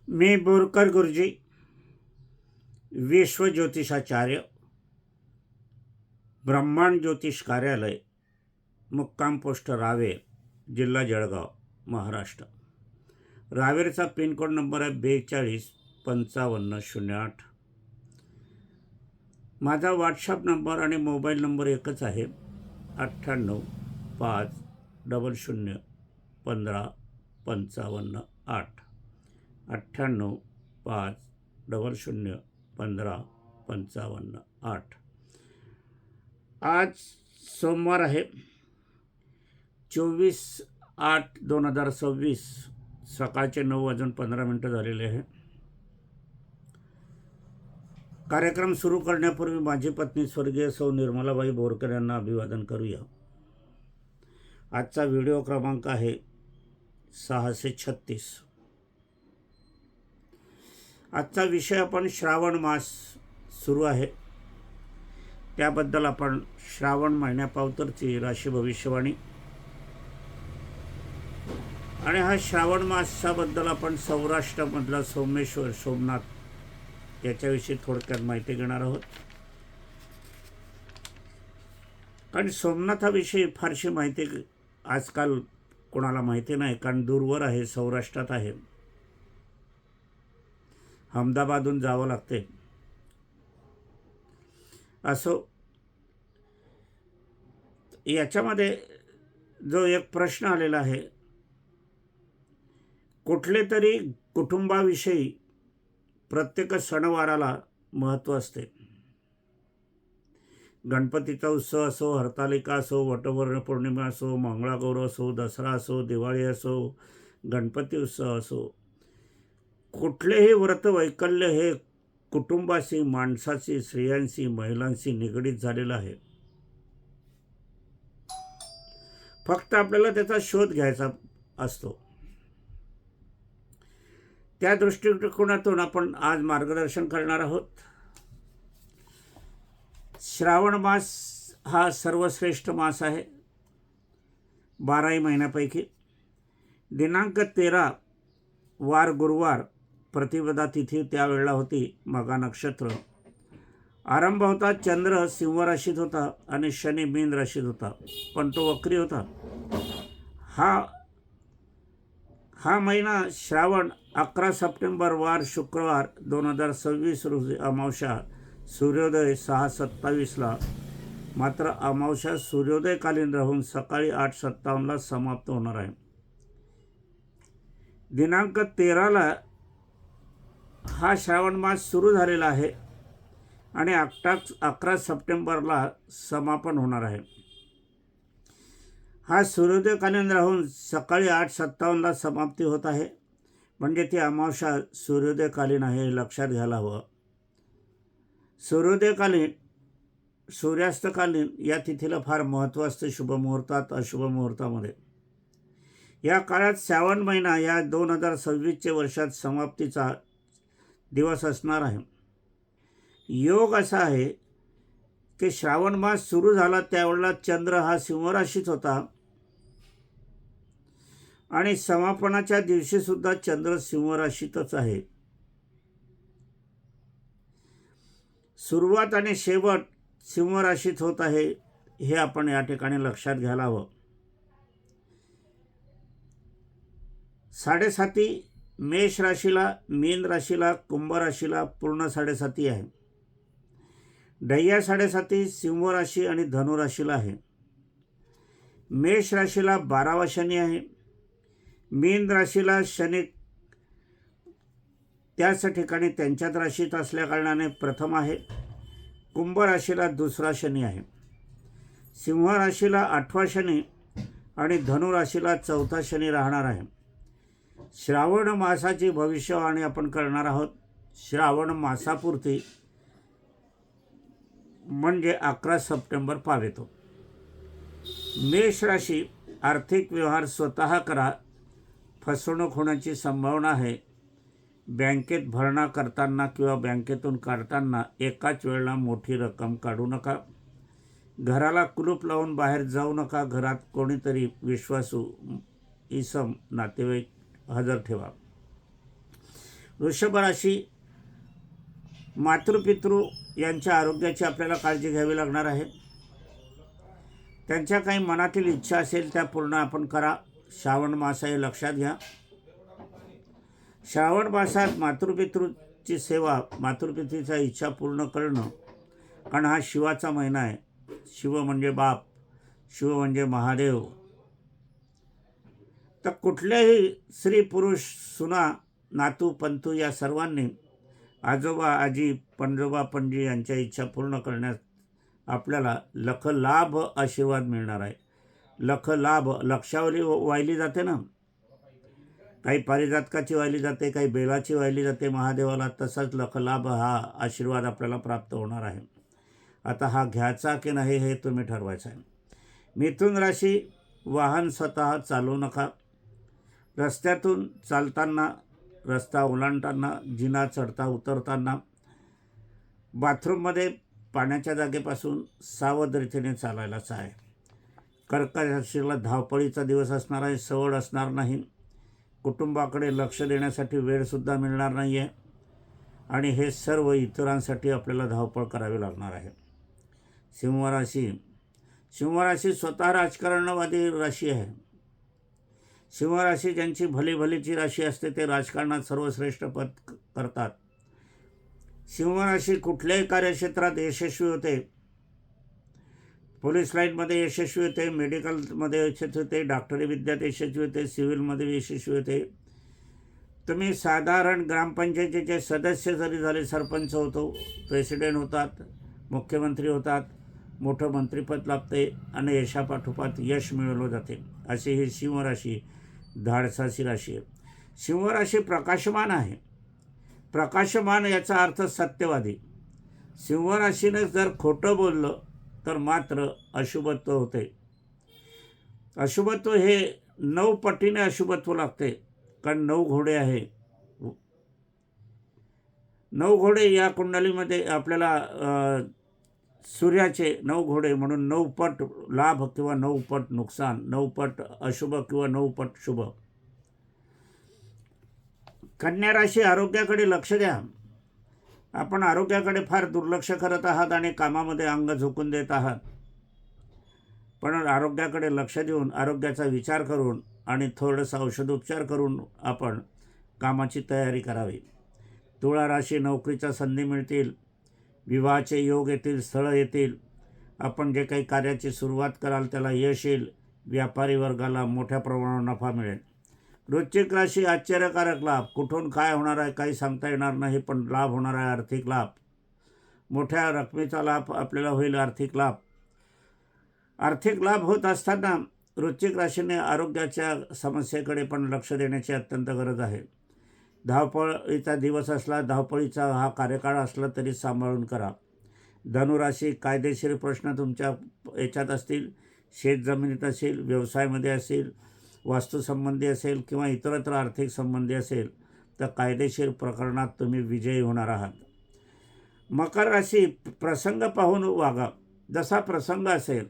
मी बोरकर गुरुजी, विश्व ज्योतिषाचार्य, ब्रह्मांड ज्योतिष कार्यालय, मुक्काम पोस्ट रावेर, जिल्हा जळगाव, महाराष्ट्र. रावेरचा पिनकोड नंबर आहे 425508. माझा व्हॉट्सअप नंबर आणि मोबाईल नंबर एकच आहे, 9850151558. 98501558. आज सोमवार आहे, 24/8/2026. सकाळचे 9:15 झालेले आहे. कार्यक्रम सुरू करण्यापूर्वी माझी पत्नी स्वर्गीय सौ निर्मलाबाई बोरकर यांना अभिवादन करूया. आजचा व्हिडिओ क्रमांक आहे 636. आजचा विषय आपण श्रावण मास सुरू आहे त्याबद्दल आपण श्रावण महिन्यापावतरची राशी भविष्यवाणी आणि हा श्रावण मासाबद्दल आपण सौराष्ट्रामधला सोमेश्वर सोमनाथ याच्याविषयी थोडक्यात माहिती घेणार आहोत. कारण सोमनाथाविषयी फारशी माहिती आजकाल कोणाला माहिती नाही, कारण दूरवर आहे, सौराष्ट्रात आहे, अहमदाबादहून जावं लागते. असो, याच्यामध्ये जो एक प्रश्न आलेला आहे, कुठले तरी कुटुंबाविषयी प्रत्येक सणवाराला महत्त्व असते. गणपतीचा उत्सव असो, हरतालिका असो, वटवर्ण पौर्णिमा असो, मंगळागौर असो, दसरा असो, दिवाळी असो, गणपती उत्सव असो, कुठलेही व्रत वैकल्य हे कुटुंबाशी, माणसाशी, स्त्रियांशी, महिलांशी निगडीत झालेलं आहे. फक्त आपल्याला त्याचा शोध घ्यायचा असतो. त्या दृष्टिकोनातून आपण आज मार्गदर्शन करणार आहोत. श्रावण मास हा सर्वश्रेष्ठ मास आहे 12 महिन्यापैकी. दिनांक 13 वार गुरुवार, प्रतिपदा तिथी त्यावेळेला होती, मघा नक्षत्र. आरंभ होता, चंद्र सिंह राशीत होता आणि शनी मीन राशीत होता, पण तो वक्री होता. हा महिना श्रावण 11 सप्टेंबर वार शुक्रवार 2026 रोजी अमावस्या, सूर्योदय 6:27ला. मात्र अमावस्या सूर्योदयकालीन राहून सकाळी 8:57ला समाप्त होणार आहे. दिनांक 13ला हा श्रावण मास सुरू झालेला आहे आणि 11 सप्टेंबरला समापन होणार आहे. हा सूर्योदयकालीन राहून सकाळी 8:57ला समाप्ती होत आहे, म्हणजे ती अमावस्या सूर्योदयकालीन आहे, हे लक्षात घ्यायला हवं. सूर्योदयकालीन, सूर्यास्तकालीन या तिथीला फार महत्त्व असते शुभमुहूर्तात, अशुभ मुहूर्तामध्ये. या काळात श्रावण महिना या 2026चे वर्षात समाप्तीचा दिवस असणार आहे. योग असा आहे की श्रावण मास सुरू झाला त्यावेळेला चंद्र हा सिंह राशीत होता आणि समापनाच्या दिवशी सुद्धा चंद्र सिंह राशीतच आहे. सुरुवात आणि शेवट सिंह राशीत होत आहे, हे आपण या ठिकाणी लक्षात घ्यायला हवं. 7.5 मेष राशीला, मीन राशीला, कुंभ राशीला पूर्ण 7.5 आहे. ढय्या 7.5 सिंह राशी आणि धनु राशीला आहे. मेष राशीला 12वा शनी आहे. मीन राशीला शनी त्याच ठिकाणी त्यांच्याच राशीत असल्याकारणाने प्रथम आहे. कुंभ राशीला 2रा शनी आहे. सिंह राशीला 8वा शनी आणि धनु राशीला 4था शनी राहणार आहे. श्रावण मासाची भविष्यवाणी आपण करणार आहोत. श्रावण मासापुरती, म्हणजे 11 सप्टेंबर पावेतो. मेष राशी, आर्थिक व्यवहार स्वतः करा, फसवणूक होण्याची संभावना आहे. बँकेत भरणा करताना किंवा बँकेतून काढताना एकाच वेळेला मोठी रक्कम काढू नका. घराला कुलूप लावून बाहेर जाऊ नका. घरात कोणीतरी विश्वासू इसम, नातेवाईक हजर ठेवा. वृषभ राशी, मातृपितृ यांच्या आरोग्याची आपल्याला काळजी घ्यावी लागणार आहे. त्यांच्या काही मनातील इच्छा असेल त्या पूर्ण आपण करा. श्रावण मास हे लक्षात घ्या. श्रावण मासात मातृपितृची सेवा, मातृपितृच्या इच्छा पूर्ण करणं, कारण हा शिवाचा महिना आहे. शिव म्हणजे बाप, शिव म्हणजे महादेव. तर कुठल्याही स्त्री पुरुष, सुना, नातू, पंतू या सर्वांनी आजोबा आजी, पणजोबा पणजी यांच्या इच्छा पूर्ण करण्यात आपल्याला लख लाभ आशीर्वाद मिळणार आहे. लख लाभ, लक्षावली वाहिली जाते ना, काही पारिजातकाची वाहिली जाते, काही बेलाची वाहिली जाते महादेवाला, तसाच लख लाभ हा आशीर्वाद आपल्याला प्राप्त होणार आहे. आता हा घ्यायचा की नाही हे तुम्ही ठरवायचं आहे. मिथुन राशी, वाहन स्वतः चालवू नका. रस्त्यातून चालताना, रस्ता ओलांडताना, जिना चढता उतरताना, बाथरूममध्ये पाण्याच्या जागेपासून सावध रीतीने चालायलाच आहे. कर्क राशीला धावपळीचा दिवस असणार आहे. सवड असणार नाही. कुटुंबाकडे लक्ष देण्यासाठी वेळसुद्धा मिळणार नाही आहे आणि हे सर्व इतरांसाठी आपल्याला धावपळ करावी लागणार आहे. सिंहराशी, सिंहराशी स्वतः राजकारणावादी राशी आहे. सिंहराशी ज्यांची भलीची राशी असते ते राजकारणात सर्वश्रेष्ठ पद करतात. सिंहराशी कुठल्याही कार्यक्षेत्रात यशस्वी होते. पोलीस लाईनमध्ये यशस्वी होते, मेडिकलमध्ये यशस्वी होते, डॉक्टरी विद्यात यशस्वी होते, सिव्हिलमध्ये यशस्वी होते. तुम्ही साधारण ग्रामपंचायतीचे सदस्य जरी झाले, सरपंच होतो, प्रेसिडेंट होतात, मुख्यमंत्री होतात, मोठं मंत्रिपद लाभते आणि यशापाठोपाठ यश मिळवलं जाते. अशी ही सिंहराशी धाडसाची राशी आहे. सिंहराशी प्रकाशमान आहे. प्रकाशमान याचा अर्थ सत्यवादी. सिंहराशीने जर खोटं बोललं तर मात्र अशुभत्व होते. अशुभत्व हे 9 पटीने अशुभत्व लागते, कारण 9 घोडे आहे. 9 घोडे या कुंडलीमध्ये आपल्याला सूर्याचे 9 घोडे म्हणून 9 पट लाभ किंवा 9 पट नुकसान, 9 पट अशुभ किंवा 9 पट शुभ. कन्या राशी, आरोग्याकडे लक्ष द्या. आपण आरोग्याकडे फार दुर्लक्ष करत आहात आणि कामामध्ये अंग झोकून देत आहात. पण आरोग्याकडे लक्ष देऊन, आरोग्याचा विचार करून आणि थोडंसं औषधोपचार करून आपण कामाची तयारी करावी. तुळा राशी, नोकरीच्या संधी मिळतील, विवाहाचे योग येतील, स्थळं येतील. आपण जे काही कार्याची सुरुवात कराल त्याला यश येईल. व्यापारी वर्गाला मोठ्या प्रमाणावर नफा मिळेल. वृश्चिक राशी, आश्चर्यकारक लाभ. कुठून काय होणार आहे काही सांगता येणार नाही, पण लाभ होणार आहे, आर्थिक लाभ. मोठ्या रकमेचा लाभ आपल्याला होईल, आर्थिक लाभ. आर्थिक लाभ होत असताना वृश्चिक राशीने आरोग्याच्या समस्येकडे पण लक्ष देण्याची अत्यंत गरज आहे. धावपळीचा दिवस असला, धावपळीचा हा कार्यकाळ असला तरी सांभाळून करा. धनुराशी, कायदेशीर प्रश्न तुमच्या याच्यात असतील, शेतजमिनीत असेल, व्यवसायामध्ये असेल, वास्तुसंबंधी असेल किंवा इतरत्र आर्थिक संबंधी असेल तर कायदेशीर प्रकरणात तुम्ही विजयी होणार आहात. मकर राशी, प्रसंग पाहून वागा. जसा प्रसंग असेल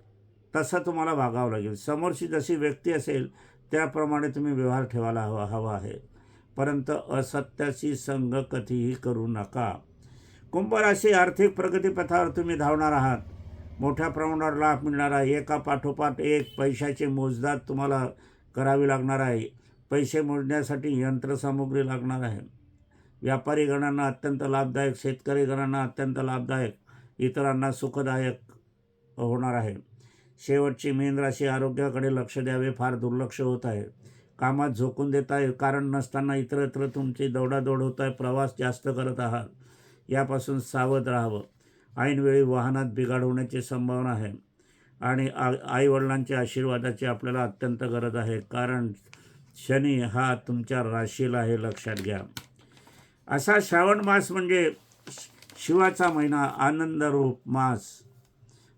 तसं तुम्हाला वागावं लागेल. समोरची जशी व्यक्ती असेल त्याप्रमाणे तुम्ही व्यवहार ठेवायला हवा आहे, परंतु असत्याची संग कधीही करू नका. कुंभ राशी, आर्थिक प्रगतीपथावर तुम्ही धावणार आहात. मोठ्या प्रमाणावर लाभ मिळणार आहे. एका पाठोपाठ एक पैशाची मोजदाद तुम्हाला करावी लागणार आहे. पैसे मोजण्यासाठी यंत्रसामुग्री लागणार आहे. व्यापारी गणांना अत्यंत लाभदायक, शेतकरी गणांना अत्यंत लाभदायक, इतरांना सुखदायक होणार आहे. शेवटची मीन राशी, आरोग्याकडे लक्ष द्यावे, फार दुर्लक्ष होत आहे. कामात झोकून देत आहे, कारण नसताना इतरत्र तुमची दौडादौड होत आहे, प्रवास जास्त करत आहात. यापासून सावध राहावं. ऐनवेळी वाहनात बिघाड होण्याची संभावना आहे आणि आईवडिलांच्या आशीर्वादाची आपल्याला अत्यंत गरज आहे, कारण शनी हा तुमच्या राशीला आहे, लक्षात घ्या. असा श्रावण मास म्हणजे शिवाचा महिना, आनंदरूप मास.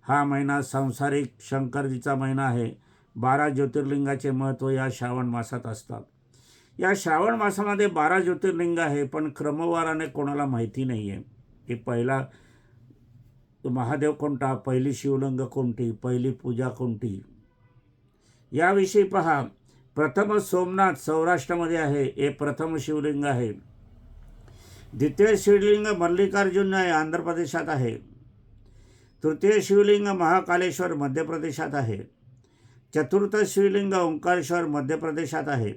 हा महिना सांसारिक शंकरजीचा महिना आहे. 12 ज्योतिर्लिंगाचे महत्त्व या श्रावण मासात असतात. या श्रावण मासामध्ये 12 ज्योतिर्लिंग आहे, पण क्रमवाराने कोणाला माहिती नाही आहे की पहिला महादेव कोणता, पहिली शिवलिंग कोणती, पहिली पूजा कोणती. याविषयी पहा. प्रथम सोमनाथ सौराष्ट्रामध्ये आहे, हे प्रथम शिवलिंग आहे. द्वितीय शिवलिंग मल्लिकार्जुन आहे, आंध्र प्रदेशात आहे. तृतीय शिवलिंग महाकालेश्वर मध्य प्रदेशात आहे. चतुर्थ शिवलिंग ओंकारेश्वर मध्य प्रदेशात आहे.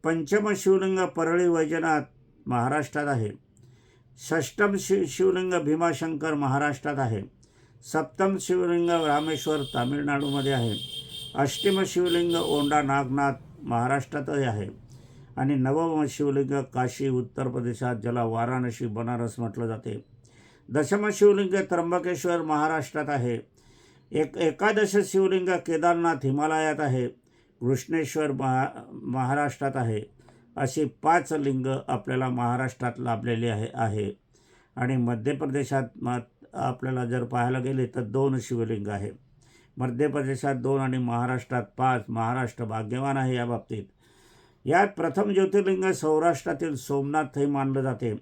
पंचम शिवलिंग परळी वैजनाथ महाराष्ट्रात आहे. षष्टम शिवलिंग भीमाशंकर महाराष्ट्रात आहे. सप्तम शिवलिंग रामेश्वर तामिळनाडूमध्ये आहे. अष्टम शिवलिंग ओंडा नागनाथ महाराष्ट्रात आहे. आणि नवम शिवलिंग काशी उत्तर प्रदेशात, ज्याला वाराणसी बनारस म्हटलं जाते. दशम शिवलिंग त्र्यंबकेश्वर महाराष्ट्रात आहे. एकादश शिवलिंग केदारनाथ हिमालयात आहे. कृष्णेश्वर महाराष्ट्रात आहे. अशी 5 लिंग आपल्याला महाराष्ट्रात लाभलेली आहे. आणि मध्य प्रदेशात आपल्याला जर पाहायला गेले तर 2 शिवलिंग आहे. मध्य प्रदेशात 2 आणि महाराष्ट्रात 5. महाराष्ट्र भाग्यवान आहे या बाबतीत. यात प्रथम ज्योतिर्लिंग सौराष्ट्रातील सोमनाथ हे मानलं जाते.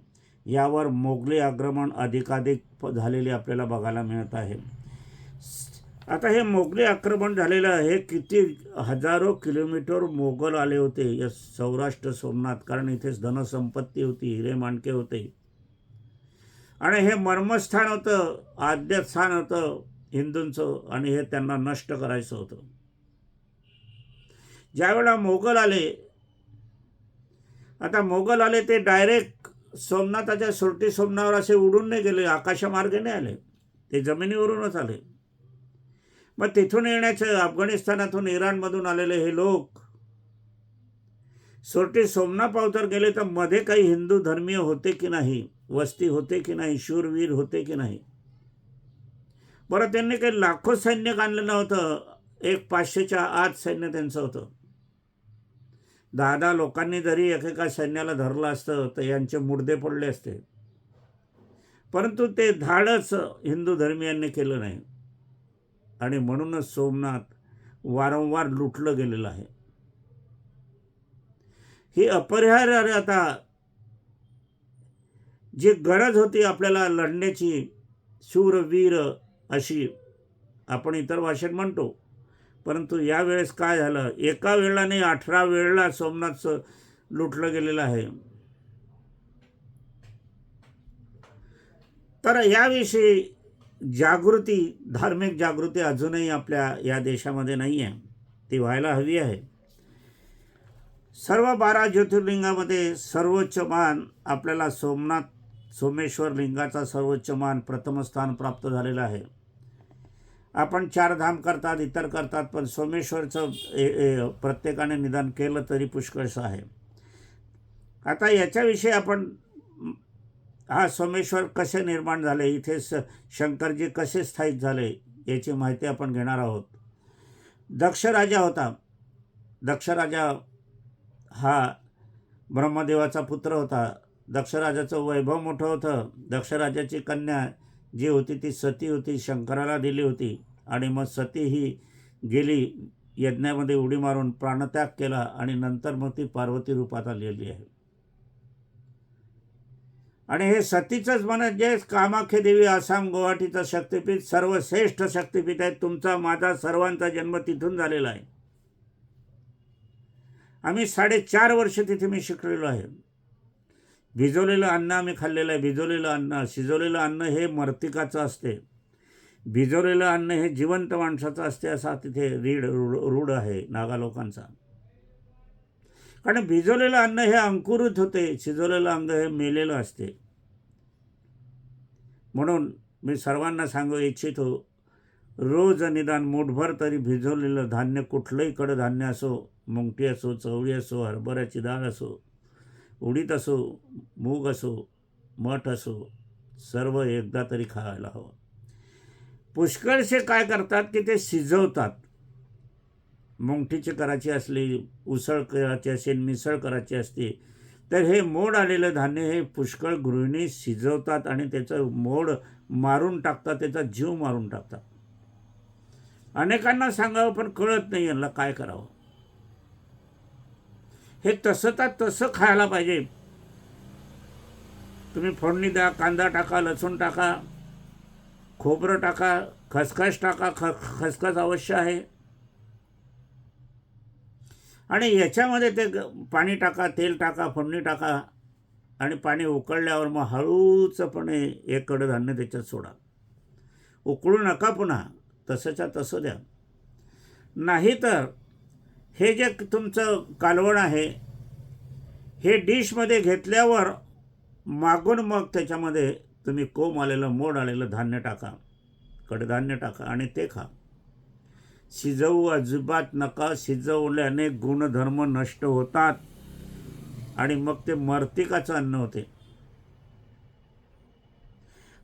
यावर मोगली आक्रमण अधिकाधिक झालेले आपल्याला बघायला मिळत आहे. आता हे मोगली आक्रमण झालेलं आहे. किती हजारो किलोमीटर मोगल आले होते या सौराष्ट्र सोमनाथ, कारण इथेच धनसंपत्ती होती, हिरे माणके होते. आणि हे मर्मस्थान होतं, आद्य स्थान होतं हिंदूंचं, आणि हे त्यांना नष्ट करायचं होतं. ज्यावेळेला मोगल आले, आता मोगल आले ते डायरेक्ट सोमनाथाच्या सुरती सोमनावर असे उडून नाही गेले, आकाशमार्गे नाही आले, ते जमिनीवरूनच आले. मग तिथून येण्याचं अफगाणिस्तानातून इराणमधून आलेले हे लोक सोरटी सोमनाथावर गेले तर मध्ये काही हिंदू धर्मीय होते की नाही, वस्ती होते की नाही, शूरवीर होते की नाही. बरं, त्यांनी काही लाखो सैन्य आणलेलं नव्हतं. 500च्या आत सैन्य त्यांचं होतं. 10 लोकांनी जरी एकेका सैन्याला धरलं असतं तर यांचे मुर्दे पडले असते. परंतु ते धाडच हिंदू धर्मियांनी केलं नाही. आणि म्हणूनच सोमनाथ वारंवार लुटलं गेलेलं आहे. ही अपरिहार्य आता जी गरज होती आपल्याला लढण्याची, शूरवीर अशी आपण इतर भाषेत म्हणतो, परंतु यावेळेस काय झालं, एका वेळेला नाही 18 वेळेला सोमनाथ लुटलं गेलेलं आहे. तर याविषयी जागृती, धार्मिक जागृती अजूनही आपल्या या देशामध्ये नाही आहे. ती व्हायला हवी आहे. सर्व 12 ज्योतिर्लिंगामध्ये सर्वोच्च मान आपल्याला सोमेश्वर लिंगाचा सर्वोच्च मान प्रथम स्थान प्राप्त झालेलं आहे. आपण 4 धाम करतात, इतर करतात, पण सोमेश्वरचं प्रत्येकाने निदान केलं तरी पुष्कळसं आहे. आता याच्याविषयी आपण सोमेश्वर कसे निर्माण झाले, इथे शंकरजी कसे स्थायिक झाले याची माहिती आपण घेणार आहोत. दक्ष राजा होता. दक्ष राजा हा ब्रह्मदेवाचा पुत्र होता. दक्षराजाचं वैभव मोठं होतं. दक्षराजाची कन्या जी होती ती सती होती, शंकराला दिली होती. आणि मग सती ही गेली, यज्ञामध्ये उडी मारून प्राणत्याग केला, आणि नंतर मग ती पार्वती रूपात आलेली आहे. आणि हे सतीचंच म्हणजे कामाख्या देवी आसाम गुवाहाटीचं शक्तिपीठ सर्वश्रेष्ठ शक्तिपीठ आहे. तुमचा माझा सर्वांचा जन्म तिथून झालेला आहे. आम्ही 4.5 वर्ष तिथे मी शिकलेलो आहे. भिजवलेलं अन्न आम्ही खाल्लेलं आहे. भिजवलेलं अन्न, शिजवलेलं अन्न हे मर्तिकाचं असते, भिजवलेलं अन्न हे जिवंत माणसाचं असते, असा तिथे रूढ आहे नागा लोकांचा. कारण भिजवलेलं अन्न हे अंकुरित होते, शिजवलेलं अन्न हे मेलेलं असते. म्हणून मी सर्वांना सांगू इच्छितो, रोज निदान मुठभर तरी भिजवलेलं धान्य, कुठलंही कडधान्य असो, मुंगटी असो, चवळी असो, हरभऱ्याची डाळ असो, उडीद असो, मूग असो, मठ असो, सर्व एकदा तरी खायला हवं. पुष्कळसे काय करतात की ते शिजवतात. मुंगटीची करायची असली, उसळ करायची असेल, मिसळ करायची असते, तर हे मोड आलेलं धान्य हे पुष्कळ गृहिणी शिजवतात आणि त्याचं मोड मारून टाकतात, त्याचा जीव मारून टाकतात. अनेकांना सांगावं पण कळत नाही यांना काय करावं. हे तसं खायला पाहिजे. तुम्ही फोडणी द्या, कांदा टाका, लसूण टाका, खोबरं टाका, खसखस टाका, खसखस अवश्य आहे, आणि याच्यामध्ये ते पाणी टाका, तेल टाका, फोडणी टाका, आणि पाणी उकळल्यावर मग हळूचपणे एक कडधान्य त्याच्यात सोडा. उकळू नका पुन्हा, तसंच्या तसं द्या. नाहीतर हे जे तुमचं कालवण आहे हे डिशमध्ये घेतल्यावर मागून मग त्याच्यामध्ये तुम्ही कोंब आलेलं मोड आलेलं धान्य टाका, कडधान्य टाका आणि ते खा. शिजवू अजिबात नका. शिजवल्याने गुणधर्म नष्ट होतात आणि मग ते मर्तिकाचं अन्न होते.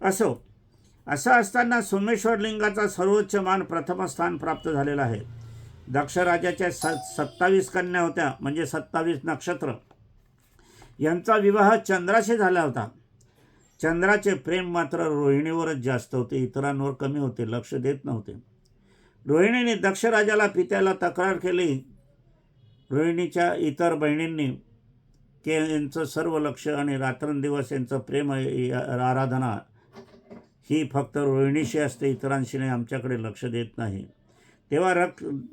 असं असताना सोमेश्वर लिंगाचा सर्वोच्च मान प्रथम स्थान प्राप्त झालेला आहे. दक्ष राजाच्या 27 कन्या होत्या, म्हणजे 27 नक्षत्र. यांचा विवाह चंद्राशी झाला होता. चंद्राचे प्रेम मात्र रोहिणीवरच जास्त होते, इतरांवर कमी होते, लक्ष देत नव्हते. रोहिणीने दक्ष राजाला पित्याला तक्रार केली. रोहिणीच्या इतर बहिणींनी की यांचं सर्व लक्ष आणि रात्रंदिवस यांचं प्रेम आराधना ही फक्त रोहिणीशी असते, इतरांशी नाही, आमच्याकडे लक्ष देत नाही. तेव्हा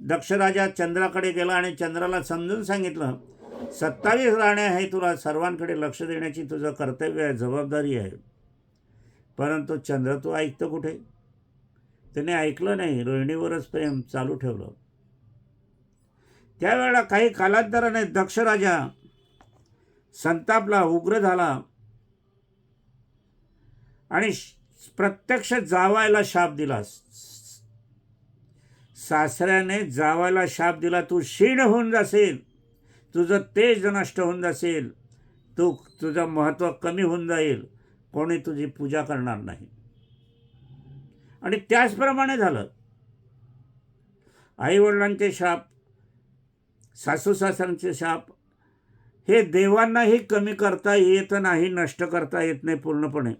दक्ष राजा चंद्राकडे गेला आणि चंद्राला समजून सांगितलं, 27 राण्या आहे, तुला सर्वांकडे लक्ष देण्याची तुझं कर्तव्य आहे, जबाबदारी आहे. परंतु चंद्र तू ऐकतं कुठे? त्याने ऐकलं नाही, रोहिणीवरच प्रेम चालू ठेवलं. त्यावेळेला काही कालांतराने दक्ष राजा संतापला, उग्र झाला आणि प्रत्यक्ष जावायला शाप दिला. सासऱ्याने जावायला शाप दिला, तू क्षीण होऊन जाशील, तुझं तेज नष्ट होऊन जाशील, तुझं महत्त्व कमी होऊन जाईल, कोणी तुझी पूजा करणार नाही. आणि त्याचप्रमाणे झालं. आईवडिलांचे शाप, सासू सासऱ्यांचे शाप हे देवांनाही कमी करता येत नाही, नष्ट करता येत नाही पूर्णपणे.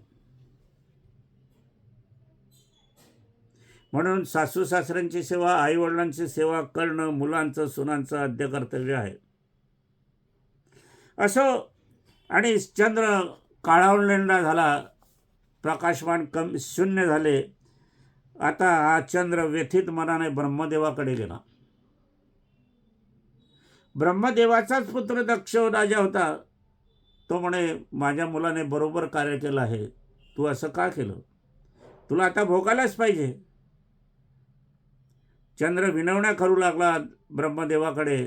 म्हणून सासू सासऱ्यांची सेवा, आईवडिलांची सेवा करणं मुलांचं सुनांचं आद्य कर्तव्य आहे. असो, आणि चंद्र काळवंडलेला झाला, प्रकाशमान शून्य झाले. आता हा चंद्र व्यथित मनाने ब्रह्मदेवाकडे गेला. ब्रह्मदेवाचाच पुत्र दक्ष राजा होता. तो म्हणे, माझ्या मुलाने बरोबर कार्य केलं आहे, तू असं का केलं? तुला आता भोगायलाच पाहिजे. चंद्र विनवण्या करू लागला ब्रह्मदेवाकडे.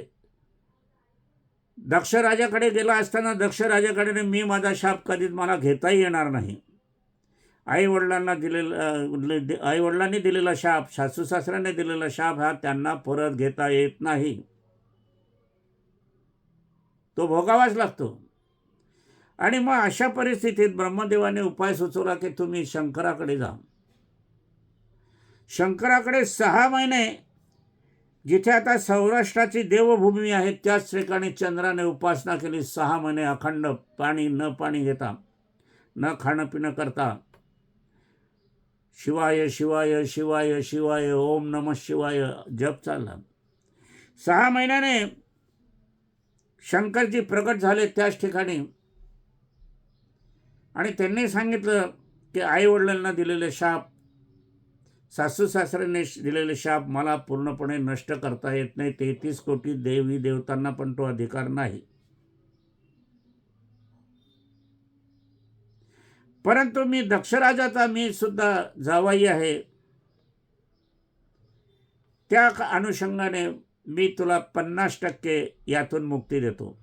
दक्ष राजाकडे गेला असताना दक्ष राजाकडे, मी माझा शाप कधीच मला घेताही येणार नाही. आईवडिलांनी दिलेला शाप, सासू सासऱ्याने दिलेला शाप हा त्यांना परत घेता येत नाही, तो भोगावाच लागतो. आणि मग अशा परिस्थितीत ब्रह्मदेवाने उपाय सुचवला की तुम्ही शंकराकडे जा. शंकराकडे 6 महिने, जिथे आता सौराष्ट्राची देवभूमी आहे त्याच ठिकाणी चंद्राने उपासना केली. 6 महिने अखंड पाणी घेता, न खाणं पिणं करता, शिवाय शिवाय शिवाय शिवाय ओम नमः शिवाय जप चालला. 6 महिन्याने शंकरजी प्रकट झाले त्याच ठिकाणी आणि त्यांनी सांगितलं की आईवडिलांना दिलेले शाप, सासू सासऱ्यांनी दिलेले शाप मला पूर्णपणे नष्ट करता येत नाही. 33 कोटी देवी देवतांना पण तो अधिकार नाही. परंतु मी दक्षराजाचा मी सुद्धा जावाई आहे, त्या अनुषंगाने मी तुला 50% यातून मुक्ती देतो.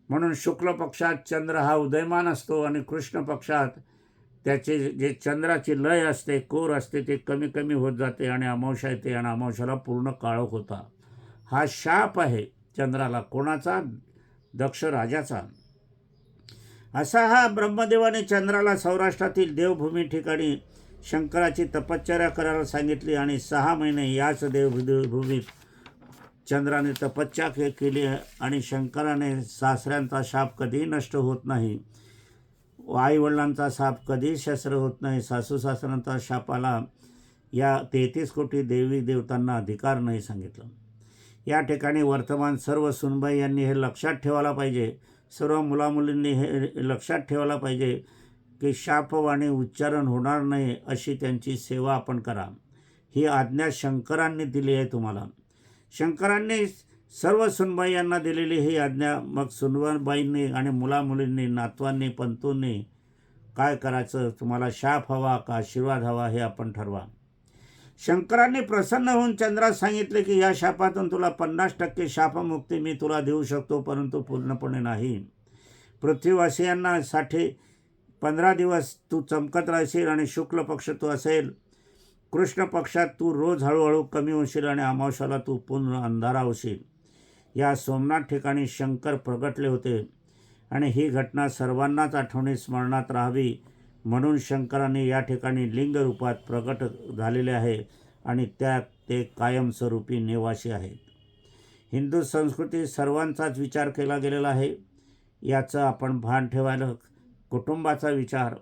म्हणून शुक्ल पक्षात चंद्र हा उदयमान असतो आणि कृष्ण पक्षात त्याचे जे चंद्राची लय असते, कोर असते, ते कमी कमी होत जाते आणि अमावस्या येते आणि अमावस्याला पूर्ण काळोख होता. हा शाप आहे चंद्राला. कोणाचा? दक्ष राजाचा. असा हा ब्रह्मदेवाने चंद्राला सौराष्ट्रातील देवभूमी ठिकाणी शंकराची तपश्चर्या करायला सांगितली आणि 6 महिने याच देवभूमीत चंद्राने तपश्चर्या केली आणि शंकराने सासऱ्यांचा शाप कधीही नष्ट होत नाही, आईवडिलांचा शाप कधीही शस्त्र होत नाही, सासू सासऱ्यांचा शापाला या 33 कोटी देवी देवतांना अधिकार नाही सांगितलं. या ठिकाणी वर्तमान सर्व सुनबाई यांनी हे लक्षात ठेवायला पाहिजे, सर्व मुलामुलींनी हे लक्षात ठेवायला पाहिजे की शापवाणी उच्चारण होणार नाही अशी त्यांची सेवा आपण करा. ही आज्ञा शंकरांनी दिली आहे तुम्हाला. शंकरांनी सर्व सुनबाई यांना दिलेली ही आज्ञा. मग सुनबाईंनी आणि मुलामुलींनी, नातवांनी, पंतूंनी काय करायचं, तुम्हाला शाप हवा का आशीर्वाद हवा हे आपण ठरवा. शंकरांनी प्रसन्न होऊन चंद्रास सांगितले की या शापातून तुला 50% शापमुक्ती मी तुला देऊ शकतो, परंतु पूर्णपणे नाही. पृथ्वीवासियांना साठी 15 दिवस तू चमकत राहशील आणि शुक्ल पक्ष तू असेल, कृष्ण पक्षात तू रोज हळूहळू कमी होशील आणि अमावस्याला तू पूर्ण अंधारा होशील. या सोमनाथ ठिकाणी शंकर प्रगटले होते आणि ही घटना सर्वांनाच आठवणी स्मरणात राहावी म्हणून शंकरांनी या ठिकाणी लिंग रूपात प्रगट झालेले आहे आणि त्यात ते कायमस्वरूपी निवासी आहेत. हिंदू संस्कृतीत सर्वांचाच विचार केला गेलेला आहे, याचं आपण भान ठेवायला. कुटुंबाचा विचार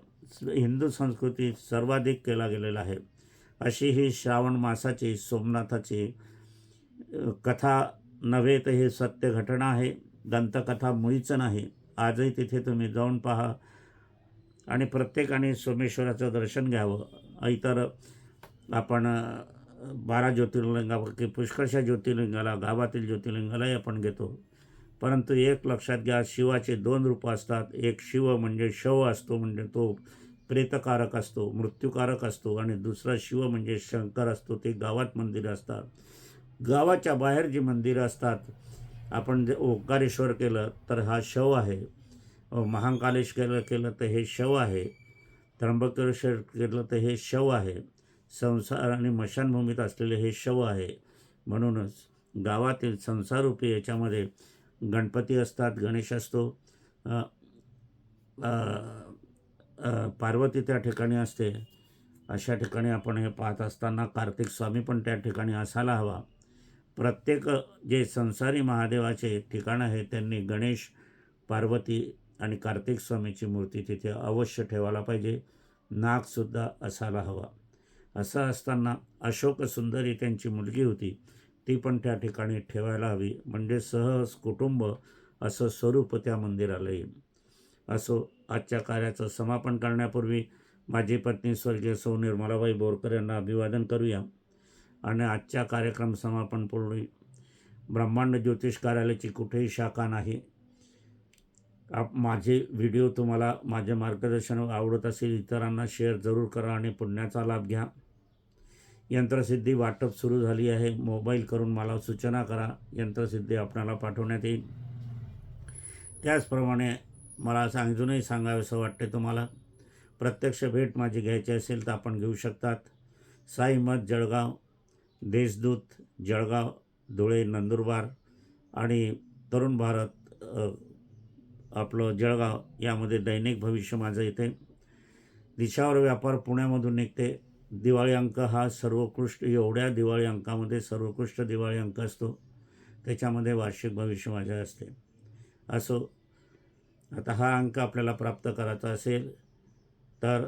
हिंदू संस्कृतीत सर्वाधिक केला गेलेला आहे. अशी ही श्रावण मासाची सोमनाथाची कथा नव्हे तर हे सत्य घटना आहे. दंतकथा मुळीच नाही. आजही तिथे तुम्ही जाऊन पहा आणि प्रत्येकाने सोमेश्वराचं दर्शन घ्यावं. इतर आपण 12 ज्योतिर्लिंगापैकी पुष्कळशा ज्योतिर्लिंगाला, गावातील ज्योतिर्लिंगालाही आपण घेतो. परंतु एक लक्षात घ्या, शिवाचे 2 रूपं असतात. एक शिव म्हणजे शव असतो, म्हणजे तो प्रेतकारक असतो, मृत्यूकारक असतो, आणि दुसरा शिव म्हणजे शंकर असतो, ते गावात मंदिरं असतात. गावाच्या बाहेर जी मंदिरं असतात, आपण जे ओंकारेश्वर केलं तर हा शव आहे, महाकालेश्वर केलं तर हे शव आहे, त्र्यंबकेश्वर केलं तर हे शव आहे, संसार आणि मशानभूमीत असलेले हे शव आहे. म्हणूनच गावातील संसाररूपी याच्यामध्ये गणपती असतात, गणेश असतो, पार्वती त्या ठिकाणी असते. अशा ठिकाणी आपण हे पाहत असताना कार्तिक स्वामी पण त्या ठिकाणी असायला हवा. प्रत्येक जे संसारी महादेवाचे ठिकाण आहे त्यांनी गणेश, पार्वती आणि कार्तिक स्वामीची मूर्ती तिथे अवश्य ठेवायला पाहिजे. नागसुद्धा असायला हवा. असं असताना अशोक सुंदरी त्यांची मुलगी होती, ती पण त्या ठिकाणी ठेवायला हवी, म्हणजे सहज कुटुंब असं स्वरूप त्या मंदिराला येईल. असो, आजच्या कार्याचं समापन करण्यापूर्वी माझी पत्नी स्वर्गीय सौ निर्मलाबाई बोरकर यांना अभिवादन करूया. आणि आजच्या कार्यक्रम समापनपूर्वी ब्रह्मांड ज्योतिष कार्यालयाची कुठेही शाखा नाही. माझे व्हिडिओ तुम्हाला, माझे मार्गदर्शन आवडत असेल, इतरांना शेअर जरूर करा आणि पुण्याचा लाभ घ्या. यंत्रसिद्धी वाटप सुरू झाली आहे. मोबाईल करून मला सूचना करा, यंत्रसिद्धी आपल्याला पाठवण्यात येईल. त्याचप्रमाणे मला अजूनही सांगावंसं वाटते, तुम्हाला प्रत्यक्ष भेट माझी घ्यायची असेल तर आपण घेऊ शकतात. साई मठ जळगाव, देशदूत जळगाव, धुळे, नंदुरबार आणि तरुण भारत आपलं जळगाव यामध्ये दैनिक भविष्य माझं येते. दिशावर व्यापार पुण्यामधून निघते. दिवाळी अंक हा सर्वोत्कृष्ट, एवढ्या दिवाळी अंकामध्ये सर्वोत्कृष्ट दिवाळी अंक असतो, त्याच्यामध्ये वार्षिक भविष्य माझ्या असते. असो, आता हा अंक आपल्याला प्राप्त करायचा असेल तर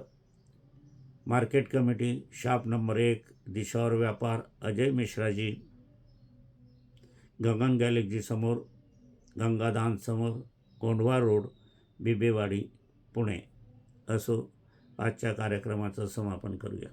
market committee, shop number 1, Disawar व्यापार, अजय मिश्राजी, गगन गॅलेक्सी समोर, गंगाधाम समोर, कोंढवा रोड, बिबेवाडी, पुणे. असो, आजच्या कार्यक्रमाचं समापन करूया.